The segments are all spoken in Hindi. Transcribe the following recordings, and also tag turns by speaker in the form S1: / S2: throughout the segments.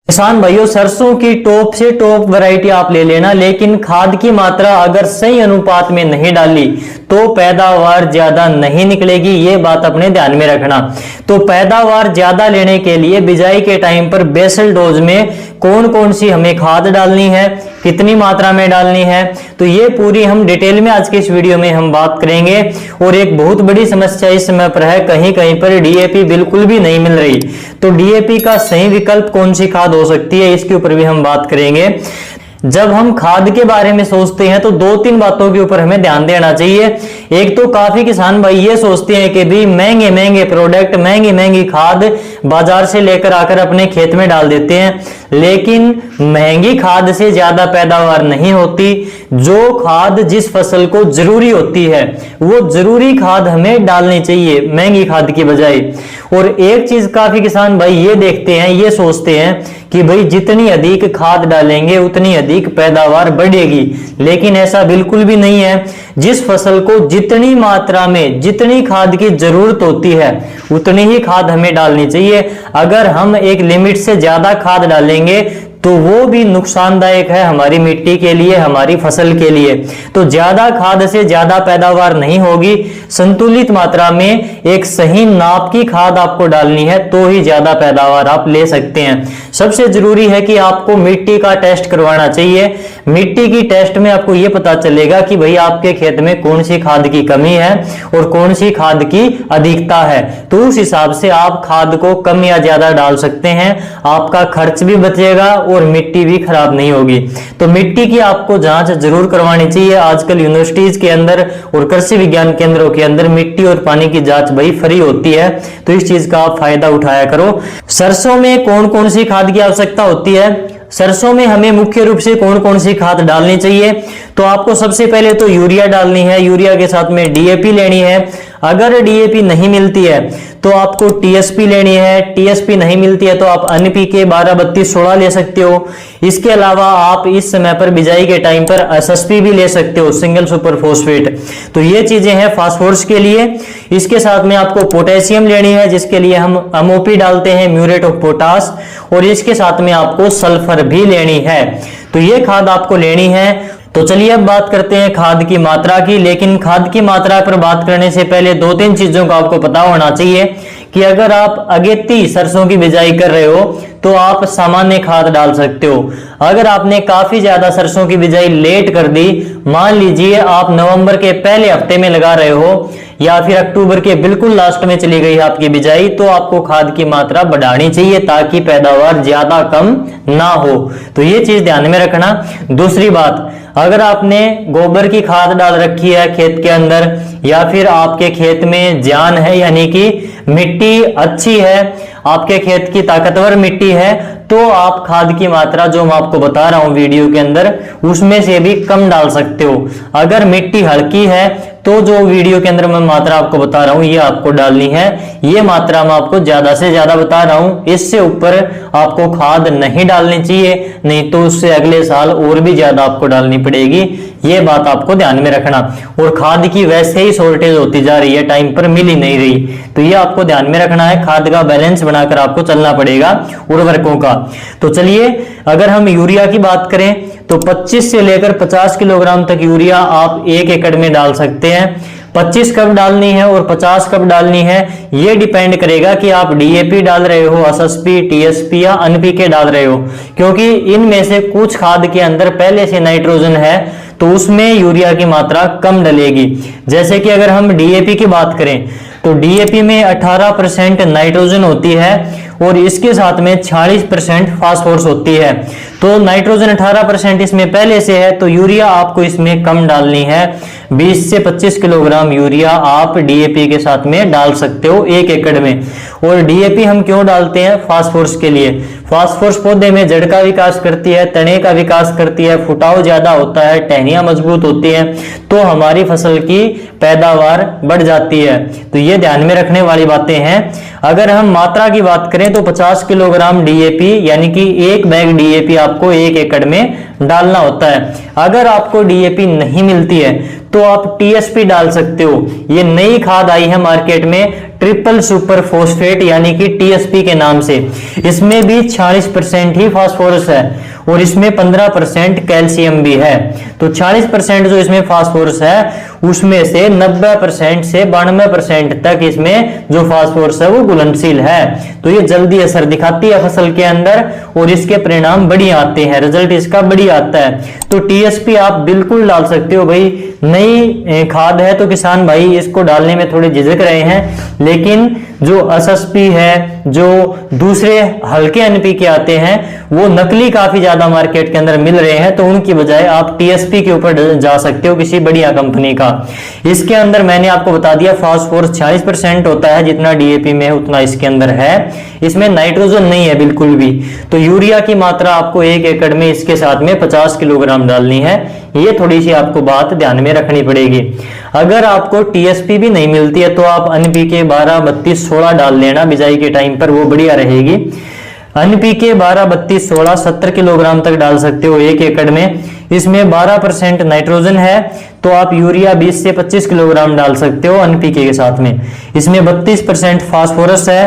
S1: किसान भाइयों, सरसों की टॉप से टॉप वैरायटी आप ले लेना, लेकिन खाद की मात्रा अगर सही अनुपात में नहीं डाली तो पैदावार ज्यादा नहीं निकलेगी। ये बात अपने ध्यान में रखना। तो पैदावार ज्यादा लेने के लिए बिजाई के टाइम पर बेसल डोज में कौन कौन सी हमें खाद डालनी है, कितनी मात्रा में डालनी है, तो ये पूरी हम डिटेल में आज के इस वीडियो में हम बात करेंगे। और एक बहुत बड़ी समस्या इस समय पर है, कहीं कहीं पर डीएपी बिल्कुल भी नहीं मिल रही। तो डीएपी का सही विकल्प कौन सी खाद हो सकती है, इसके ऊपर भी हम बात करेंगे। जब हम खाद के बारे में सोचते हैं तो दो तीन बातों के ऊपर हमें ध्यान देना चाहिए। एक तो काफी किसान भाई ये सोचते हैं कि भी महंगे महंगे प्रोडक्ट, महंगी महंगी खाद बाजार से लेकर आकर अपने खेत में डाल देते हैं, लेकिन महंगी खाद से ज्यादा पैदावार नहीं होती। जो खाद जिस फसल को जरूरी होती है वो जरूरी खाद हमें डालनी चाहिए महंगी खाद की बजाय। और एक चीज काफी किसान भाई ये देखते हैं, ये सोचते हैं कि भाई जितनी अधिक खाद डालेंगे उतनी अधिक पैदावार बढ़ेगी, लेकिन ऐसा बिल्कुल भी नहीं है। जिस फसल को जितनी मात्रा में जितनी खाद की जरूरत होती है उतनी ही खाद हमें डालनी चाहिए। अगर हम एक लिमिट से ज्यादा खाद डालेंगे तो वो भी नुकसानदायक है हमारी मिट्टी के लिए, हमारी फसल के लिए। तो ज्यादा खाद से ज्यादा पैदावार नहीं होगी। संतुलित मात्रा में एक सही नाप की खाद आपको डालनी है तो ही ज्यादा पैदावार आप ले सकते हैं। सबसे जरूरी है कि आपको मिट्टी का टेस्ट करवाना चाहिए। मिट्टी की टेस्ट में आपको ये पता चलेगा कि भाई आपके खेत में कौन सी खाद की कमी है और कौन सी खाद की अधिकता है। तो उस हिसाब से आप खाद को कम या ज्यादा डाल सकते हैं। आपका खर्च भी बचेगा और मिट्टी भी खराब नहीं होगी। तो मिट्टी की आपको जांच जरूर करवानी चाहिए। आजकल यूनिवर्सिटीज के अंदर और कृषि विज्ञान केंद्रों के अंदर मिट्टी और पानी की जांच भाई फ्री होती है, तो इस चीज का आप फायदा उठाया करो। सरसों में कौन कौन सी खाद की आवश्यकता होती है, सरसों में हमें मुख्य रूप से कौन कौन सी खाद डालनी चाहिए, तो आपको सबसे पहले तो यूरिया डालनी है। यूरिया के साथ में डीएपी लेनी है। अगर डीएपी नहीं मिलती है तो आपको टीएसपी लेनी है। टीएसपी नहीं मिलती है तो आप एनपीके 12-32-16 ले सकते हो। इसके अलावा आप इस समय पर बिजाई के टाइम पर एसएसपी भी ले सकते हो, सिंगल सुपर फोस्फेट। तो ये चीजें हैं फास्फोरस के लिए। इसके साथ में आपको पोटेशियम लेनी है, जिसके लिए हम एमओपी डालते हैं, म्यूरेट ऑफ पोटाश। और इसके साथ में आपको सल्फर भी लेनी है। तो ये खाद आपको लेनी है। तो चलिए अब बात करते हैं खाद की मात्रा की। लेकिन खाद की मात्रा पर बात करने से पहले दो तीन चीजों का आपको पता होना चाहिए कि अगर आप अगेती सरसों की बिजाई कर रहे हो तो आप सामान्य खाद डाल सकते हो। अगर आपने काफी ज्यादा सरसों की बिजाई लेट कर दी, मान लीजिए आप नवंबर के पहले हफ्ते में लगा रहे हो या फिर अक्टूबर के बिल्कुल लास्ट में चली गई आपकी बिजाई, तो आपको खाद की मात्रा बढ़ानी चाहिए ताकि पैदावार ज्यादा कम ना हो। तो ये चीज ध्यान में रखना। दूसरी बात, अगर आपने गोबर की खाद डाल रखी है खेत के अंदर या फिर आपके खेत में जान है यानी कि मिट्टी अच्छी है, आपके खेत की ताकतवर मिट्टी है, तो आप खाद की मात्रा जो मैं आपको बता रहा हूं वीडियो के अंदर उसमें से भी कम डाल सकते हो। अगर मिट्टी हल्की है तो जो वीडियो के अंदर मैं मात्रा आपको बता रहा हूं ये आपको डालनी है। ये मात्रा मैं आपको ज्यादा से ज्यादा बता रहा हूं, इससे ऊपर आपको खाद नहीं डालनी चाहिए, नहीं तो उससे अगले साल और भी ज्यादा आपको डालनी पड़ेगी। ये बात आपको ध्यान में रखना। और खाद की वैसे ही शॉर्टेज होती जा रही है, टाइम पर मिल ही नहीं रही, तो ये आपको ध्यान में रखना है। खाद का बैलेंस बनाकर आपको चलना पड़ेगा उर्वरकों का। तो चलिए अगर हम यूरिया की बात करें तो 25 से लेकर 50 किलोग्राम तक यूरिया आप 1 एकड़ में डाल सकते हैं। 25 कब डालनी है और 50 कब डालनी है ये डिपेंड करेगा कि आप डीएपी डाल रहे हो, एसएसपी, टीएसपी या एनपीके डाल रहे हो, क्योंकि इनमें से कुछ खाद के अंदर पहले से नाइट्रोजन है तो उसमें यूरिया की मात्रा कम डलेगी। जैसे कि अगर हम डीएपी की बात करें तो डीएपी में 18% नाइट्रोजन होती है और इसके साथ में 46% फास्फोरस होती है। तो नाइट्रोजन 18% इसमें पहले से है तो यूरिया आपको इसमें कम डालनी है। 20 से 25 किलोग्राम यूरिया आप डीएपी के साथ में डाल सकते हो 1 एकड़ में। और डीएपी हम क्यों डालते हैं? फास्फोरस के लिए। फास्फोरस पौधे में जड़ का विकास करती है, तने का विकास करती है, फुटाव ज्यादा होता है, टहनियां मजबूत होती हैं, तो हमारी फसल की पैदावार बढ़ जाती है। तो ये ध्यान में रखने वाली बातें हैं। अगर हम मात्रा की बात करें तो 50 किलोग्राम डीएपी यानी कि 1 बैग डीएपी आपको 1 एकड़ में डालना होता है। अगर आपको डीएपी नहीं मिलती है तो आप टीएसपी डाल सकते हो। ये नई खाद आई है मार्केट में, ट्रिपल सुपर फोस्फेट यानी कि टीएसपी के नाम से। इसमें भी 46% ही फास्फोरस है और इसमें 15% कैल्शियम भी है। तो 40% जो इसमें फास्फोरस है उसमें से 90% से 92% तक इसमें जो फास्फोरस है वो घुलनशील है। तो ये जल्दी असर दिखाती है फसल के अंदर और इसके परिणाम बढ़िया आते हैं, रिजल्ट इसका बढ़िया आता है। तो टीएसपी आप बिल्कुल डाल सकते हो भाई। नई खाद है तो किसान भाई इसको डालने में थोड़े झिझक रहे हैं, लेकिन जो एसएसपी है, जो दूसरे हल्के एनपीके आते हैं वो नकली काफी ज्यादा मार्केट के अंदर मिल रहे हैं, तो उनकी बजाय आप टीएसपी के ऊपर जा सकते हो किसी बढ़िया कंपनी का। इसके अंदर मैंने आपको बता दिया फास्फोरस 46% होता है, जितना डीएपी में है उतना इसके अंदर है। इसमें नाइट्रोजन नहीं है बिल्कुल भी। तो यूरिया की मात्रा आपको 1 एकड़ में इसके साथ में 50 किलोग्राम डालनी है। ये थोड़ी सी आपको बात ध्यान में रखनी पड़ेगी। अगर आपको टीएसपी भी नहीं मिलती है तो आप एनपीके 12, 32, 16 डाल लेना बिजाई के टाइम पर, वो बढ़िया रहेगी। एनपीके 12, 32, 16 70 किलोग्राम तक डाल सकते हो 1 एकड़ में। इसमें 12% नाइट्रोजन है तो आप यूरिया 20 से 25 किलोग्राम डाल सकते हो एनपीके के साथ में। इसमें 32% फास्फोरस है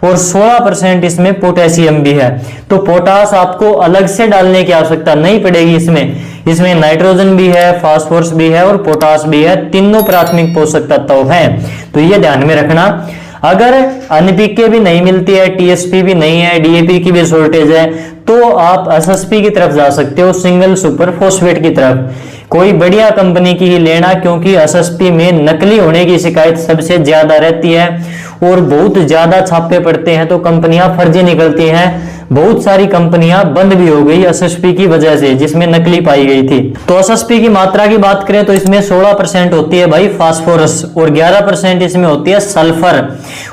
S1: और 16% इसमें पोटेशियम भी है। तो पोटास आपको अलग से डालने की आवश्यकता नहीं पड़ेगी। इसमें नाइट्रोजन भी है, फास्फोरस भी है और पोटास भी है, तीनों प्राथमिक पोषक तत्व हैं। तो ये ध्यान में रखना। अगर एनपीके भी नहीं मिलती है, टीएसपी भी नहीं है, डीएपी की भी शॉर्टेज है, तो आप एसएसपी की तरफ जा सकते हो, सिंगल सुपर फोस्फेट की तरफ। कोई बढ़िया कंपनी की ही लेना, क्योंकि एसएसपी में नकली होने की शिकायत सबसे ज्यादा रहती है और बहुत ज्यादा छापे पड़ते हैं तो कंपनियां फर्जी निकलती हैं। बहुत सारी कंपनियां बंद भी हो गई एसएसपी की वजह से, जिसमें नकली पाई गई थी। तो एसएसपी की मात्रा की बात करें तो इसमें 16% होती है भाई फास्फोरस और 11% इसमें होती है सल्फर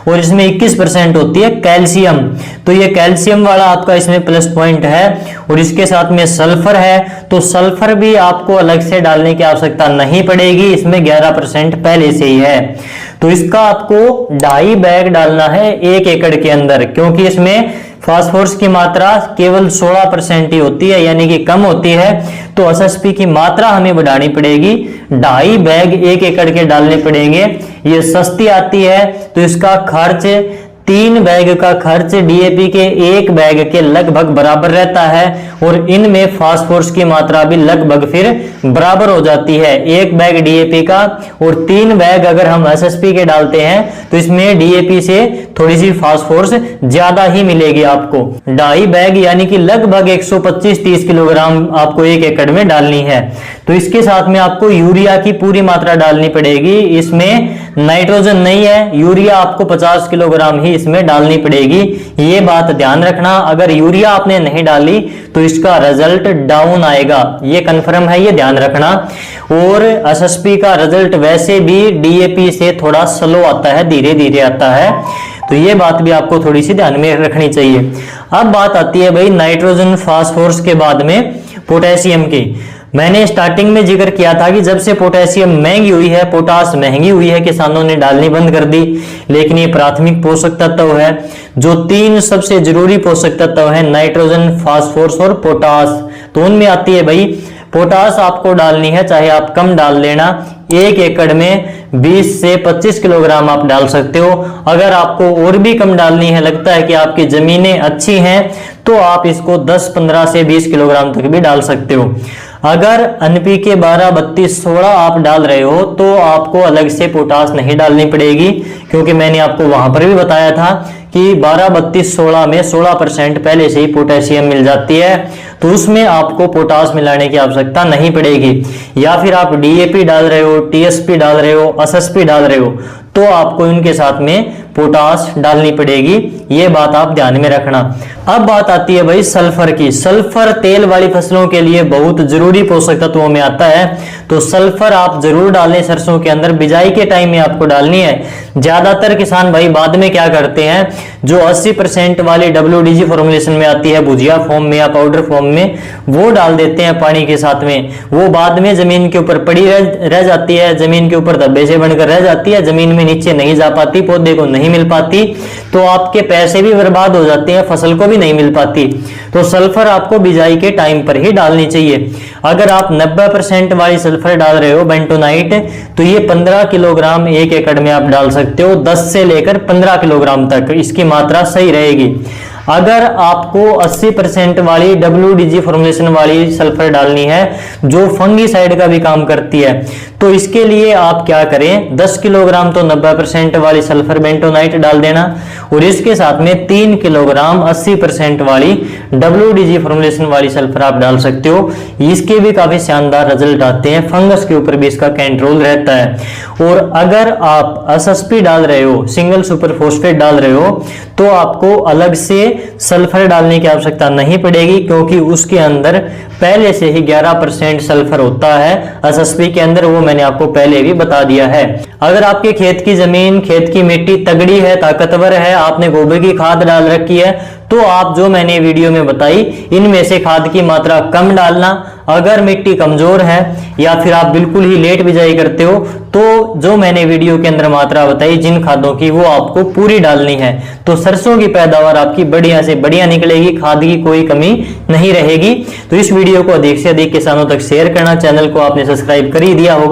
S1: और इसमें 21% होती है कैल्शियम। तो ये कैल्शियम वाला आपका इसमें प्लस पॉइंट है और इसके साथ में सल्फर है। तो सल्फर भी आपको अलग से डालने की आवश्यकता नहीं पड़ेगी, इसमें 11% पहले से ही है। तो इसका आपको 2.5 बैग डालना है 1 एकड़ के अंदर, क्योंकि इसमें फास्फोरस की मात्रा केवल 16% ही होती है, यानी कि कम होती है। तो एसएसपी की मात्रा हमें बढ़ानी पड़ेगी, 2.5 बैग 1 एकड़ के डालने पड़ेंगे। ये सस्ती आती है तो इसका खर्च 3 बैग का खर्च डीएपी के 1 बैग के लगभग बराबर रहता है और इनमें फास्फोरस की मात्रा भी लगभग फिर बराबर हो जाती है। 1 बैग डीएपी का और 3 बैग अगर हम एसएसपी के डालते हैं तो इसमें डीएपी से थोड़ी सी फास्फोरस ज्यादा ही मिलेगी आपको। 2.5 बैग यानी कि लगभग 125-30 किलोग्राम आपको 1 एकड़ में डालनी है। तो इसके साथ में आपको यूरिया की पूरी मात्रा डालनी पड़ेगी। इसमें नाइट्रोजन नहीं है, यूरिया आपको 50 किलोग्राम ही इसमें डालनी पड़ेगी। ये बात ध्यान रखना, अगर यूरिया आपने नहीं डाली तो इसका रिजल्ट डाउन आएगा, ये कंफर्म है, ये ध्यान रखना। और एसएसपी का रिजल्ट वैसे भी डीएपी से थोड़ा स्लो आता है, धीरे धीरे आता है। तो ये बात भी आपको थोड़ी सी ध्यान में रखनी चाहिए। अब बात आती है भाई नाइट्रोजन फास्फोरस के बाद में पोटेशियम की। मैंने स्टार्टिंग में जिक्र किया था कि जब से पोटेशियम महंगी हुई है, पोटास महंगी हुई है, किसानों ने डालनी बंद कर दी। लेकिन ये प्राथमिक पोषक तत्व है। जो 3 सबसे जरूरी पोषक तत्व है, नाइट्रोजन, फास्फोरस और पोटास, तो उनमें आती है भाई पोटास आपको डालनी है, चाहे आप कम डाल लेना। 1 एकड़ में 20 से 25 किलोग्राम आप डाल सकते हो। अगर आपको और भी कम डालनी है, लगता है कि आपकी जमीनें अच्छी हैं, तो आप इसको 10, 15 से 20 किलोग्राम तक भी डाल सकते हो। अगर एनपीके 12, 32, 16 आप डाल रहे हो तो आपको अलग से पोटास नहीं डालनी पड़ेगी, क्योंकि मैंने आपको वहां पर भी बताया था कि 12, 32, 16 में 16% पहले से ही पोटेशियम मिल जाती है, तो उसमें आपको पोटास मिलाने की आवश्यकता नहीं पड़ेगी। या फिर आप डीएपी डाल रहे हो, टीएसपी डाल रहे हो, एसएसपी डाल रहे हो, तो आपको इनके साथ में पोटास डालनी पड़ेगी। ये बात आप ध्यान में रखना। अब बात आती है भाई सल्फर की। सल्फर तेल वाली फसलों के लिए बहुत जरूरी पोषक तत्वों में आता है, तो सल्फर आप जरूर डालें सरसों के अंदर। बिजाई के टाइम में आपको डालनी है। ज्यादातर किसान भाई बाद में क्या करते हैं, जो 80% वाली WDG फॉर्मुलेशन में आती है, भुजिया फॉर्म में या पाउडर फॉर्म में, वो डाल देते हैं पानी के साथ में, वो बाद में जमीन के ऊपर पड़ी रह जाती है, जमीन के ऊपर धब्बे से बनकर रह जाती है, जमीन में नीचे नहीं जा पाती, पौधे को नहीं मिल पाती, तो आपके पैसे भी बर्बाद हो जाते हैं, फसल को भी नहीं मिल पाती। तो सल्फर आपको बिजाई के टाइम पर ही डालनी चाहिए। अगर आप 90% वाली सल्फर डाल रहे हो बेंटोनाइट, तो ये 15 किलोग्राम 1 एकड़ में आप डाल सकते हो, 10 से लेकर 15 किलोग्राम तक इसकी मात्रा सही रहेगी। अगर आपको 80% वाली WDG फॉर्मुलेशन वाली सल्फर डालनी है जो फंगीसाइड का भी काम करती है, तो इसके लिए आप क्या करें, 10 किलोग्राम तो 90% वाली सल्फर बेंटोनाइट डाल देना, और इसके साथ में 3 किलोग्राम 80% वाली WDG फॉर्मुलेशन वाली सल्फर आप डाल सकते हो। इसके भी काफी शानदार रिजल्ट आते हैं, फंगस के ऊपर भी इसका कंट्रोल रहता है। और अगर आप SSP डाल रहे हो, सिंगल सुपर फोस्फेट डाल रहे हो, तो आपको अलग से सल्फर डालने की आवश्यकता नहीं पड़ेगी, क्योंकि उसके अंदर पहले से ही 11% सल्फर होता है SSP के अंदर, वो मैंने आपको पहले भी बता दिया है। अगर आपके खेत की जमीन, खेत की मिट्टी तगड़ी है, ताकतवर है, आपने गोबर की खाद डाल रखी है, तो आप जो मैंने वीडियो में बताई इनमें से खाद की मात्रा कम डालना। अगर मिट्टी कमजोर है या फिर आप बिल्कुल ही लेट बिजाई करते हो, तो जो मैंने वीडियो के अंदर मात्रा बताई जिन खादों की, वो आपको पूरी डालनी है। तो सरसों की पैदावार आपकी बढ़िया से बढ़िया निकलेगी, खाद की कोई कमी नहीं रहेगी। तो इस वीडियो को अधिक से अधिक किसानों तक शेयर करना, चैनल को आपने सब्सक्राइब कर ही दिया होगा।